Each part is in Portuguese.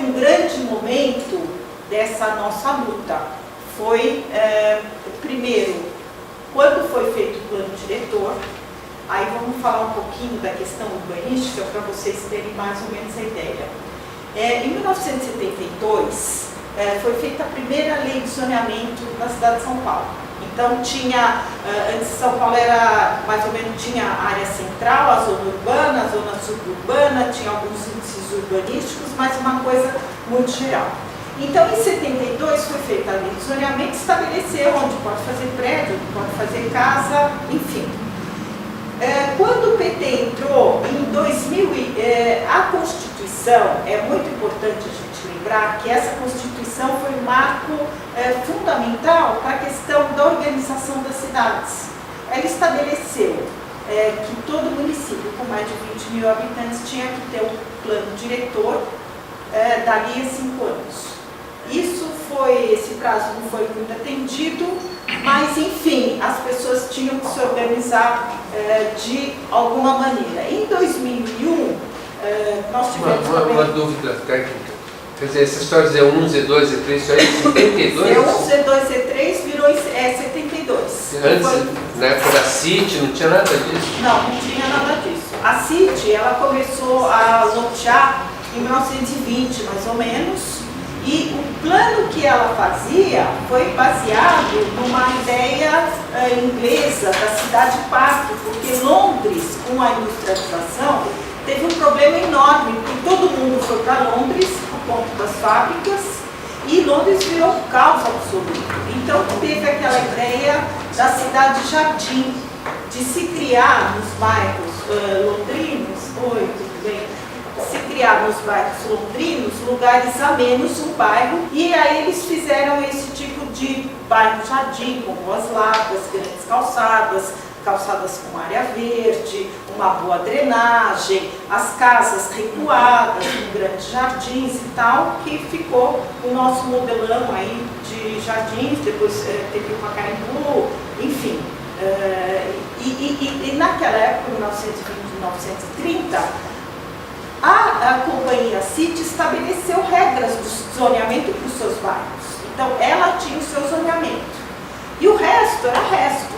um grande momento dessa nossa luta. Foi, primeiro, quando foi feito o plano diretor. Aí vamos falar um pouquinho da questão urbanística para vocês terem mais ou menos a ideia. Em 1972, foi feita a primeira lei de zoneamento na cidade de São Paulo. Então tinha, antes São Paulo era mais ou menos, tinha a área central, a zona urbana, a zona suburbana, tinha alguns índices urbanísticos, mas uma coisa muito geral. Então em 72 foi feita a lei de zoneamento, estabeleceu onde pode fazer prédio, onde pode fazer casa, enfim. Quando o PT entrou em 2000, a Constituição, é muito importante a gente lembrar que essa Constituição foi um marco fundamental para a questão da organização das cidades. Ela estabeleceu que todo município com mais de 20 mil habitantes tinha que ter um plano diretor dali a 5 anos. Esse prazo não foi muito atendido, mas enfim, as pessoas tinham que se organizar de alguma maneira. Em 2001, nós tivemos uma dúvida técnica. Quer dizer, essa história de Z1, Z2, Z3, isso aí é 72? Z1, Z2, Z3 virou 72. Antes, na época da CIT, não tinha nada disso? Não tinha nada disso. A CIT, ela começou a lotear em 1920, mais ou menos. E o plano que ela fazia foi baseado numa ideia inglesa da cidade-parque, porque Londres, com a industrialização, teve um problema enorme, porque todo mundo foi para Londres, por conta das fábricas, e Londres virou um caos absoluto. Então teve aquela ideia da cidade-jardim, de se criar nos bairros londrinos, tudo bem? Se criar nos bairros londrinos lugares a menos um bairro, e aí eles fizeram esse tipo de bairro-jardim, com boas largas, grandes calçadas, calçadas com área verde, uma boa drenagem, as casas recuadas, com grandes jardins e tal, que ficou o nosso modelão aí de jardins, depois teve o Pacaembu, enfim. E naquela época, 1920, 1930, a companhia CIT estabeleceu regras de zoneamento para os seus bairros. Então, ela tinha o seu zoneamento. E o resto era resto.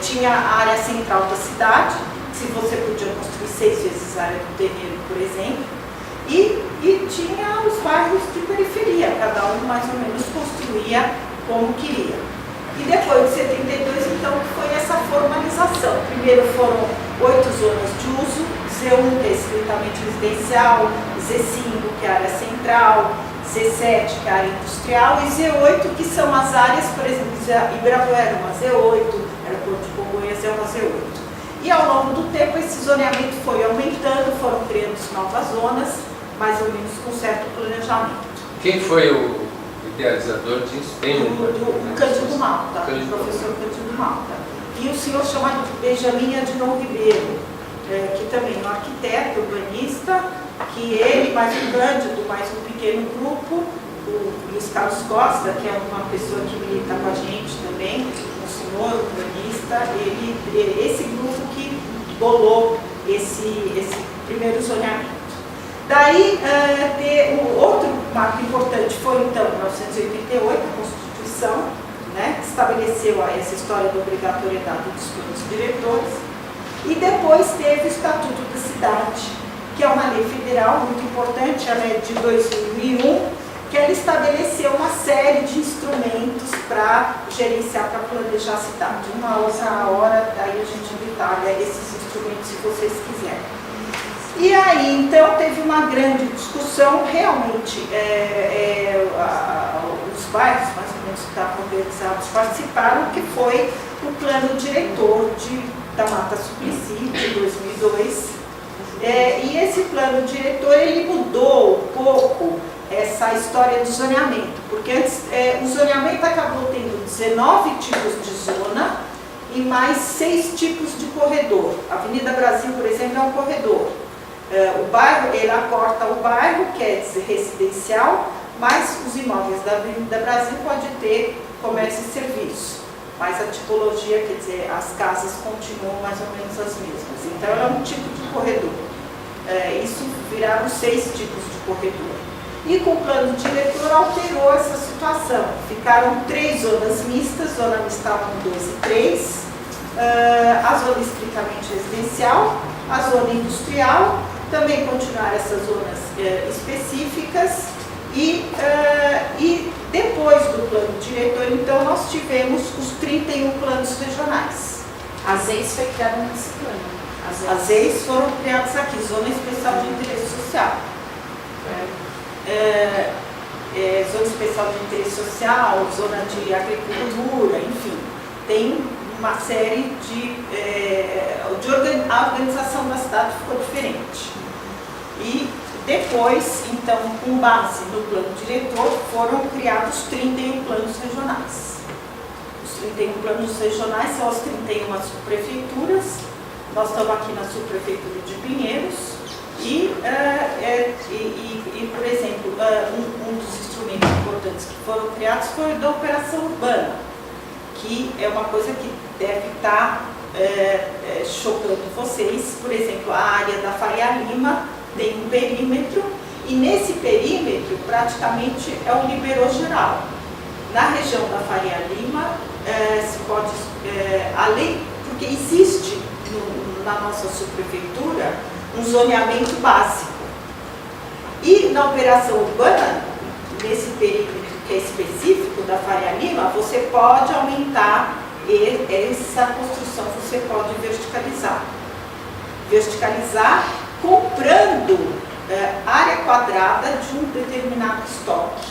Tinha a área central da cidade, se você podia construir 6 vezes a área do terreno, por exemplo, e tinha os bairros de periferia, cada um mais ou menos construía como queria. E depois de 72, então, foi essa formalização. Primeiro foram 8 zonas de uso, Z1, que é estritamente residencial, Z5, que é a área central, Z7, que é a área industrial, e Z8, que são as áreas, por exemplo, Ibirapuera era uma Z8, Aeroporto de Congonhas é uma Z8. E ao longo do tempo esse zoneamento foi aumentando, foram criando novas zonas, mais ou menos com certo planejamento. Quem foi o idealizador disso? O Cândido Malta, o professor Cândido Malta. E o senhor chamado Benjamin Adilon Ribeiro, que também é um arquiteto, urbanista, que ele, mais o Cândido, mais um pequeno grupo, o Luiz Carlos Costa, que é uma pessoa que milita com a gente também, um senhor urbanista, esse grupo que bolou esse primeiro zoneamento. Daí, o outro marco importante foi, então, em 1988, a Constituição, né, que estabeleceu essa história da obrigatoriedade dos planos diretores, e depois teve o Estatuto da Cidade, que é uma lei federal muito importante, ela é de 2001, que ela estabeleceu uma série de instrumentos para gerenciar, para planejar a cidade. Uma outra hora, aí a gente detalha esses instrumentos, se vocês quiserem. E aí, então, teve uma grande discussão, realmente, os bairros, mais ou menos, que estavam organizados, participaram, que foi o plano diretor da Mata Suplicy, de 2002. E esse plano diretor, ele mudou um pouco essa história do zoneamento, porque antes o zoneamento acabou tendo 19 tipos de zona e mais 6 tipos de corredor. A Avenida Brasil, por exemplo, é um corredor. O bairro, ele acorta o bairro, que é residencial, mas os imóveis da Avenida Brasil pode ter comércio e serviço. Mas a tipologia, quer dizer, as casas continuam mais ou menos as mesmas. Então, ela é um tipo de corredor. Isso viraram 6 tipos de corredor. E com o plano diretor alterou essa situação. Ficaram 3 zonas mistas, zona mista 1, 2 e 3, a zona estritamente residencial, a zona industrial, também continuaram essas zonas específicas e depois do plano diretor, então, nós tivemos os 31 planos regionais. As EIs foi criada nesse plano. As EIs foram criadas aqui, Zona Especial de Interesse Social. Zona Especial de Interesse Social, Zona de Agricultura, enfim, tem uma série a organização da cidade ficou diferente. E depois, então, com base no plano diretor, foram criados 31 planos regionais. Os 31 planos regionais são as 31 subprefeituras. Nós estamos aqui na subprefeitura de Pinheiros e por exemplo, um dos instrumentos importantes que foram criados foi o da operação urbana, que é uma coisa que deve estar chocando vocês. Por exemplo, a área da Faria Lima tem um perímetro e nesse perímetro praticamente é um liberou geral. Na região da Faria Lima se pode, além, porque existe na nossa subprefeitura um zoneamento básico. E na operação urbana, nesse perímetro que é específico da Faria Lima, você pode aumentar essa construção, você pode verticalizar. Verticalizar comprando área quadrada de um determinado estoque.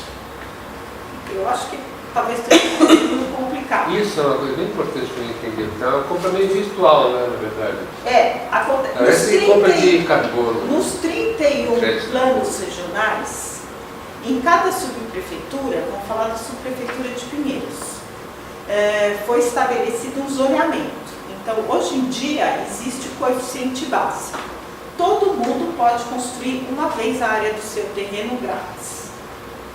Eu acho que talvez tenha sido complicado. Isso é uma coisa bem importante para entender, porque é uma compra meio virtual, né, na verdade. Parece compra de carbono. Nos 31 planos regionais, em cada subprefeitura, vamos falar da subprefeitura de Pinheiros, foi estabelecido um zoneamento. Então, hoje em dia, existe o coeficiente básico. Todo mundo pode construir uma vez a área do seu terreno grátis.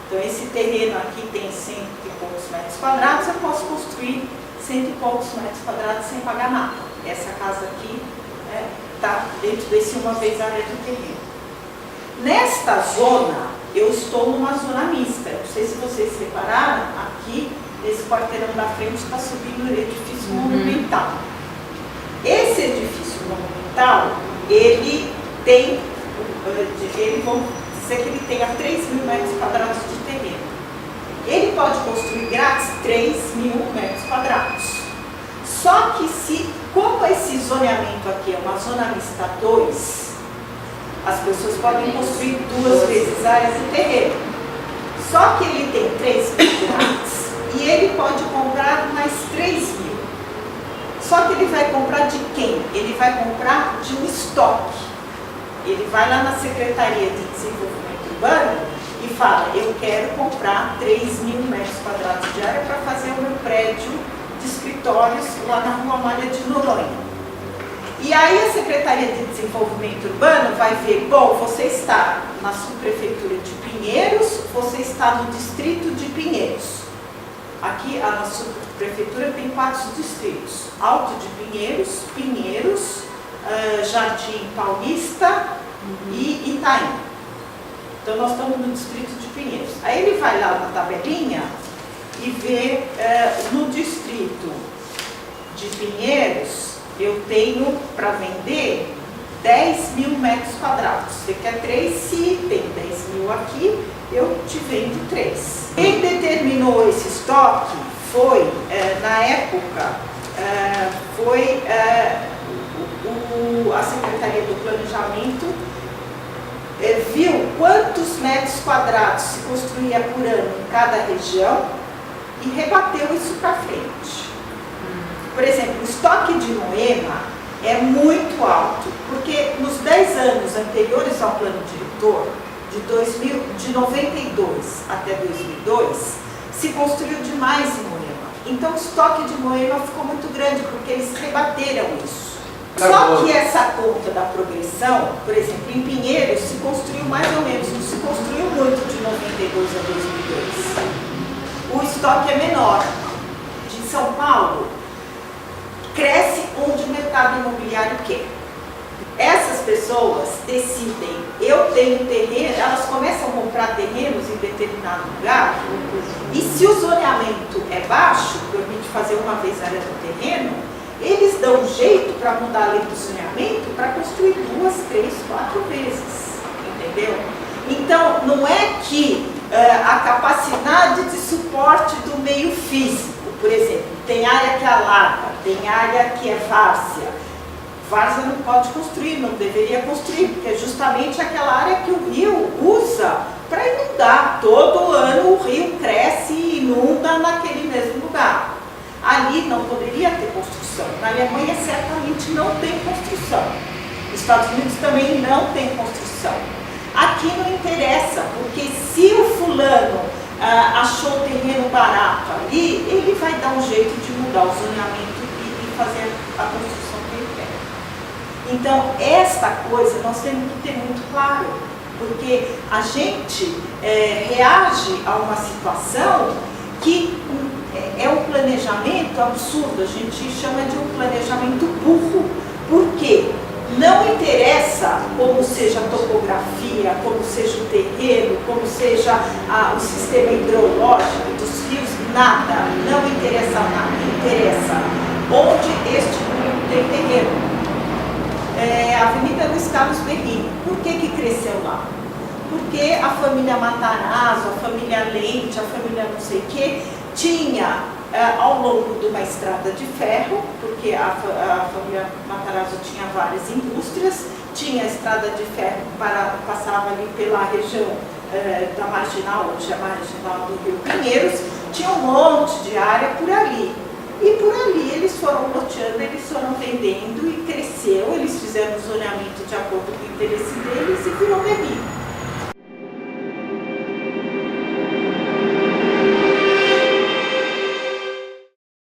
Então, esse terreno aqui tem 100 e poucos metros quadrados, eu posso construir 100 e poucos metros quadrados sem pagar nada. Essa casa aqui está dentro desse uma vez a área do terreno. Nesta zona, eu estou numa zona mista. Não sei se vocês repararam, aqui, nesse quarteirão da frente, está subindo o edifício monumental. Esse edifício monumental, ele tem, vamos dizer que ele tenha 3.000 metros quadrados de terreno. Ele pode construir grátis 3.000 metros quadrados. Só que como esse zoneamento aqui é uma zona mista 2, as pessoas podem construir 2 vezes a área do terreno. Só que ele tem 3.000 grátis e ele pode comprar mais 3.000. Só que ele vai comprar de quem? Ele vai comprar de um estoque. Ele vai lá na Secretaria de Desenvolvimento Urbano e fala: eu quero comprar 3.000 metros quadrados de área para fazer o meu prédio de escritórios lá na Rua Amália de Noronha. E aí a Secretaria de Desenvolvimento Urbano vai ver: bom, você está na subprefeitura de Pinheiros, você está no distrito de Pinheiros. Aqui a nossa subprefeitura tem 4 distritos: Alto de Pinheiros, Pinheiros, Jardim Paulista e Itaim. Então nós estamos no distrito de Pinheiros. Aí ele vai lá na tabelinha e vê no distrito de Pinheiros eu tenho para vender 10.000 metros quadrados. Você quer 3? Se tem 10.000 aqui, eu te vendo 3. Quem determinou esse estoque foi, na época, a Secretaria do Planejamento viu quantos metros quadrados se construía por ano em cada região e rebateu isso para frente. Por exemplo, o estoque de Moema é muito alto, porque nos 10 anos anteriores ao plano diretor, de 92 até 2002, se construiu demais em Moema. Então o estoque de Moema ficou muito grande, porque eles rebateram isso. Só que essa conta da progressão, por exemplo, em Pinheiros se construiu mais ou menos, não se construiu muito de 92 a 2002. O estoque é menor. De São Paulo, cresce onde o mercado imobiliário quer. Essas pessoas decidem, eu tenho terreno, elas começam a comprar terrenos em determinado lugar, e se o zoneamento é baixo, permite fazer uma vez a área do terreno, eles dão um jeito para mudar a lei do zoneamento para construir 2, 3, 4 vezes, entendeu? Então, não é que a capacidade de suporte do meio físico, por exemplo, tem área que alaga, tem área que é várzea. Várzea não pode construir, não deveria construir, porque é justamente aquela área que o rio usa para inundar. Todo ano o rio cresce e inunda naquele mesmo lugar. Ali não poderia ter construção. Na Alemanha certamente não tem construção. Nos Estados Unidos também não tem construção. Aqui não interessa, porque se o fulano achou o terreno barato ali, ele vai dar um jeito de mudar o zoneamento e fazer a construção que ele quer. Então, esta coisa nós temos que ter muito claro, porque a gente reage a uma situação que é um planejamento absurdo, a gente chama de um planejamento burro. Por quê? Não interessa como seja a topografia, como seja o terreno, como seja o sistema hidrológico dos rios, nada, não interessa nada, interessa onde este rio tem terreno. A Avenida Luiz Carlos Berrini, por que cresceu lá? Porque a família Matarazzo, a família Leite, a família não sei o que, tinha ao longo de uma estrada de ferro, porque a família Matarazzo tinha várias indústrias, tinha a estrada de ferro que passava ali pela região da Marginal, hoje é a Marginal do Rio Pinheiros, tinha um monte de área por ali. E por ali eles foram loteando, eles foram vendendo e cresceu, eles fizeram o zoneamento de acordo com o interesse deles e virou Berrini.